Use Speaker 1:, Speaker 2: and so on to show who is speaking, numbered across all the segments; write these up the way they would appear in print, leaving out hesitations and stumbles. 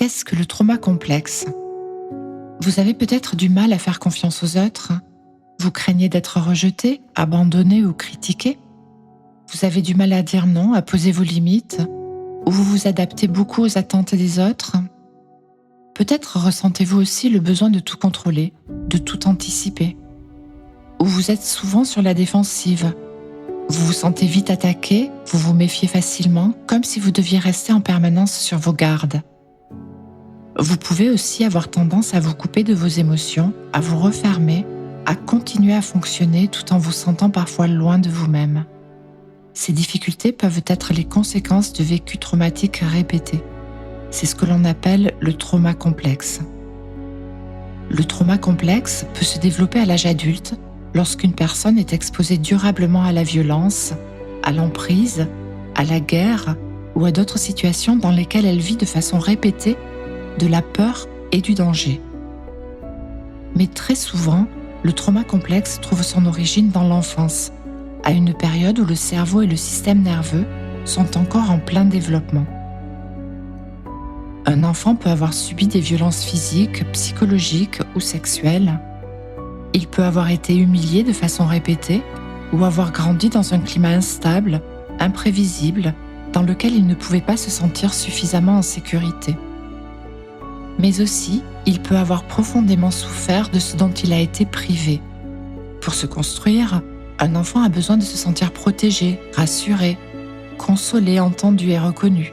Speaker 1: Qu'est-ce que le trauma complexe ? Vous avez peut-être du mal à faire confiance aux autres. Vous craignez d'être rejeté, abandonné ou critiqué. Vous avez du mal à dire non, à poser vos limites, ou vous vous adaptez beaucoup aux attentes des autres. Peut-être ressentez-vous aussi le besoin de tout contrôler, de tout anticiper. Ou vous êtes souvent sur la défensive. Vous vous sentez vite attaqué, vous vous méfiez facilement, comme si vous deviez rester en permanence sur vos gardes. Vous pouvez aussi avoir tendance à vous couper de vos émotions, à vous refermer, à continuer à fonctionner tout en vous sentant parfois loin de vous-même. Ces difficultés peuvent être les conséquences de vécus traumatiques répétés. C'est ce que l'on appelle le trauma complexe. Le trauma complexe peut se développer à l'âge adulte lorsqu'une personne est exposée durablement à la violence, à l'emprise, à la guerre ou à d'autres situations dans lesquelles elle vit de façon répétée de la peur et du danger. Mais très souvent, le trauma complexe trouve son origine dans l'enfance, à une période où le cerveau et le système nerveux sont encore en plein développement. Un enfant peut avoir subi des violences physiques, psychologiques ou sexuelles. Il peut avoir été humilié de façon répétée ou avoir grandi dans un climat instable, imprévisible, dans lequel il ne pouvait pas se sentir suffisamment en sécurité. Mais aussi, il peut avoir profondément souffert de ce dont il a été privé. Pour se construire, un enfant a besoin de se sentir protégé, rassuré, consolé, entendu et reconnu.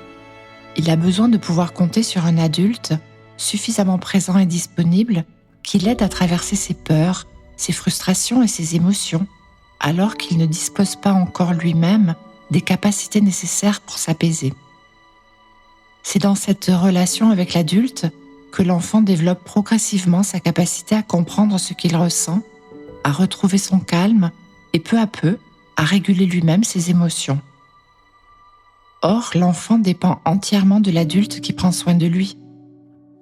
Speaker 1: Il a besoin de pouvoir compter sur un adulte suffisamment présent et disponible qui l'aide à traverser ses peurs, ses frustrations et ses émotions, alors qu'il ne dispose pas encore lui-même des capacités nécessaires pour s'apaiser. C'est dans cette relation avec l'adulte que l'enfant développe progressivement sa capacité à comprendre ce qu'il ressent, à retrouver son calme et peu à peu à réguler lui-même ses émotions. Or, l'enfant dépend entièrement de l'adulte qui prend soin de lui.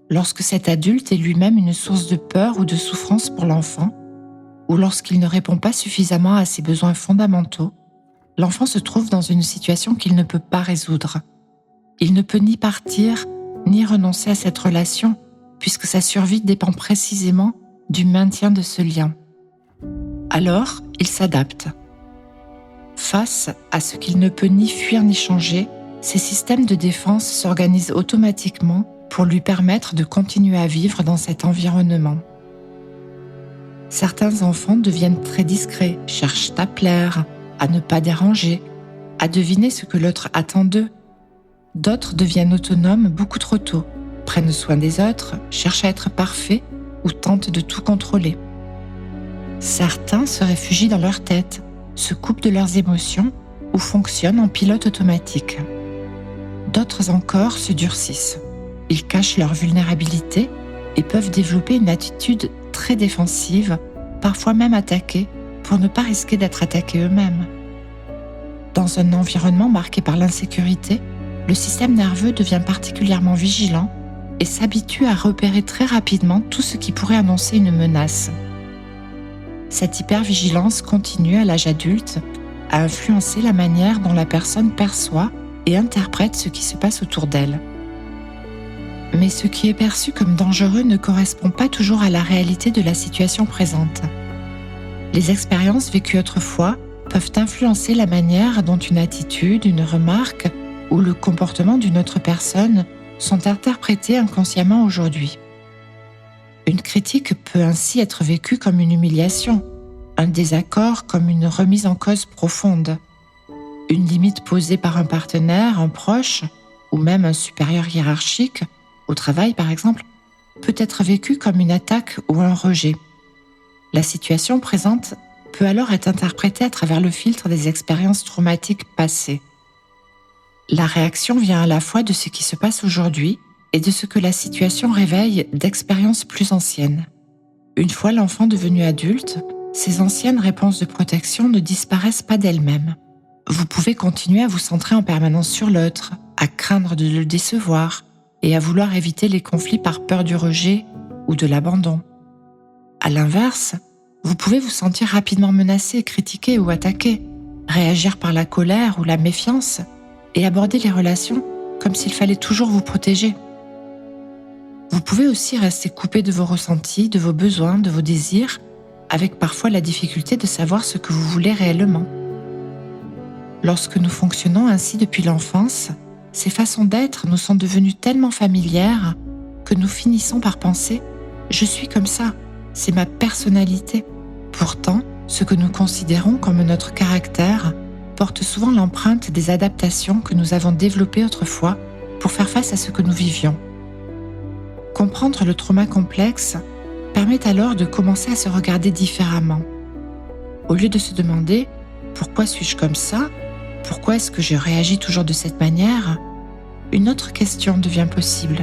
Speaker 1: Lorsque cet adulte est lui-même une source de peur ou de souffrance pour l'enfant, ou lorsqu'il ne répond pas suffisamment à ses besoins fondamentaux, l'enfant se trouve dans une situation qu'il ne peut pas résoudre. Il ne peut ni partir, ni renoncer à cette relation, puisque sa survie dépend précisément du maintien de ce lien. Alors, il s'adapte. Face à ce qu'il ne peut ni fuir ni changer, ses systèmes de défense s'organisent automatiquement pour lui permettre de continuer à vivre dans cet environnement. Certains enfants deviennent très discrets, cherchent à plaire, à ne pas déranger, à deviner ce que l'autre attend d'eux. D'autres deviennent autonomes beaucoup trop tôt, prennent soin des autres, cherchent à être parfaits ou tentent de tout contrôler. Certains se réfugient dans leur tête, se coupent de leurs émotions ou fonctionnent en pilote automatique. D'autres encore se durcissent. Ils cachent leur vulnérabilité et peuvent développer une attitude très défensive, parfois même attaquée, pour ne pas risquer d'être attaqués eux-mêmes. Dans un environnement marqué par l'insécurité, le système nerveux devient particulièrement vigilant et s'habitue à repérer très rapidement tout ce qui pourrait annoncer une menace. Cette hypervigilance continue à l'âge adulte à influencer la manière dont la personne perçoit et interprète ce qui se passe autour d'elle. Mais ce qui est perçu comme dangereux ne correspond pas toujours à la réalité de la situation présente. Les expériences vécues autrefois peuvent influencer la manière dont une attitude, une remarque ou le comportement d'une autre personne sont interprétés inconsciemment aujourd'hui. Une critique peut ainsi être vécue comme une humiliation, un désaccord comme une remise en cause profonde. Une limite posée par un partenaire, un proche, ou même un supérieur hiérarchique, au travail par exemple, peut être vécue comme une attaque ou un rejet. La situation présente peut alors être interprétée à travers le filtre des expériences traumatiques passées. La réaction vient à la fois de ce qui se passe aujourd'hui et de ce que la situation réveille d'expériences plus anciennes. Une fois l'enfant devenu adulte, ces anciennes réponses de protection ne disparaissent pas d'elles-mêmes. Vous pouvez continuer à vous centrer en permanence sur l'autre, à craindre de le décevoir et à vouloir éviter les conflits par peur du rejet ou de l'abandon. À l'inverse, vous pouvez vous sentir rapidement menacé, critiqué ou attaqué, réagir par la colère ou la méfiance et aborder les relations comme s'il fallait toujours vous protéger. pouvez aussi rester coupé de vos ressentis, de vos besoins, de vos désirs, avec parfois la difficulté de savoir ce que vous voulez réellement. Lorsque nous fonctionnons ainsi depuis l'enfance, ces façons d'être nous sont devenues tellement familières que nous finissons par penser « je suis comme ça, c'est ma personnalité ». Pourtant, ce que nous considérons comme notre caractère porte souvent l'empreinte des adaptations que nous avons développées autrefois pour faire face à ce que nous vivions. Comprendre le trauma complexe permet alors de commencer à se regarder différemment. Au lieu de se demander « pourquoi suis-je comme ça ? Pourquoi est-ce que je réagis toujours de cette manière ?» une autre question devient possible.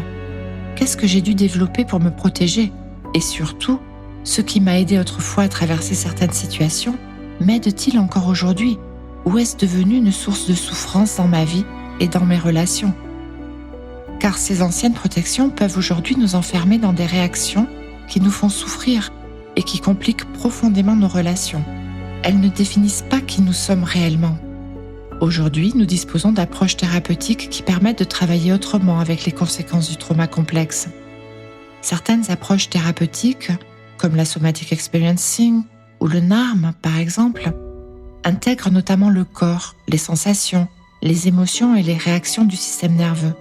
Speaker 1: Qu'est-ce que j'ai dû développer pour me protéger ? Et surtout, ce qui m'a aidé autrefois à traverser certaines situations m'aide-t-il encore aujourd'hui ? Ou est-ce devenu une source de souffrance dans ma vie et dans mes relations ? Car ces anciennes protections peuvent aujourd'hui nous enfermer dans des réactions qui nous font souffrir et qui compliquent profondément nos relations. Elles ne définissent pas qui nous sommes réellement. Aujourd'hui, nous disposons d'approches thérapeutiques qui permettent de travailler autrement avec les conséquences du trauma complexe. Certaines approches thérapeutiques, comme la somatic experiencing ou le NARM par exemple, intègrent notamment le corps, les sensations, les émotions et les réactions du système nerveux.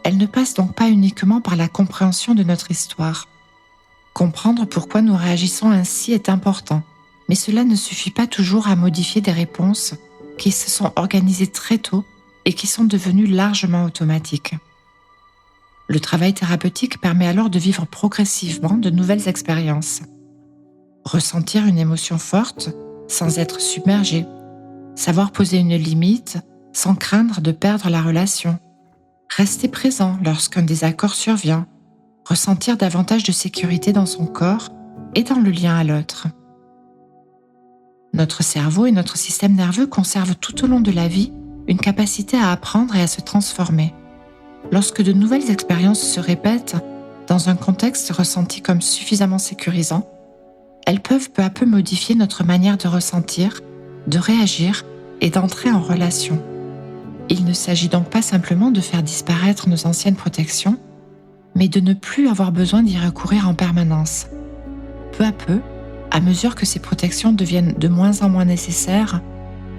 Speaker 1: Elles ne passent donc pas uniquement par la compréhension de notre histoire. Comprendre pourquoi nous réagissons ainsi est important, mais cela ne suffit pas toujours à modifier des réponses qui se sont organisées très tôt et qui sont devenues largement automatiques. Le travail thérapeutique permet alors de vivre progressivement de nouvelles expériences. Ressentir une émotion forte sans être submergé, savoir poser une limite sans craindre de perdre la relation, rester présent lorsqu'un désaccord survient, ressentir davantage de sécurité dans son corps et dans le lien à l'autre. Notre cerveau et notre système nerveux conservent tout au long de la vie une capacité à apprendre et à se transformer. Lorsque de nouvelles expériences se répètent dans un contexte ressenti comme suffisamment sécurisant, elles peuvent peu à peu modifier notre manière de ressentir, de réagir et d'entrer en relation. Il ne s'agit donc pas simplement de faire disparaître nos anciennes protections, mais de ne plus avoir besoin d'y recourir en permanence. Peu à peu, à mesure que ces protections deviennent de moins en moins nécessaires,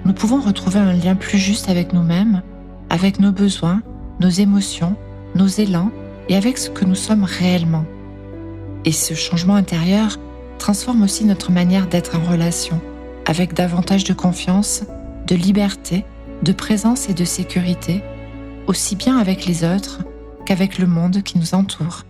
Speaker 1: nous pouvons retrouver un lien plus juste avec nous-mêmes, avec nos besoins, nos émotions, nos élans et avec ce que nous sommes réellement. Et ce changement intérieur transforme aussi notre manière d'être en relation, avec davantage de confiance, de liberté, de présence et de sécurité, aussi bien avec les autres qu'avec le monde qui nous entoure.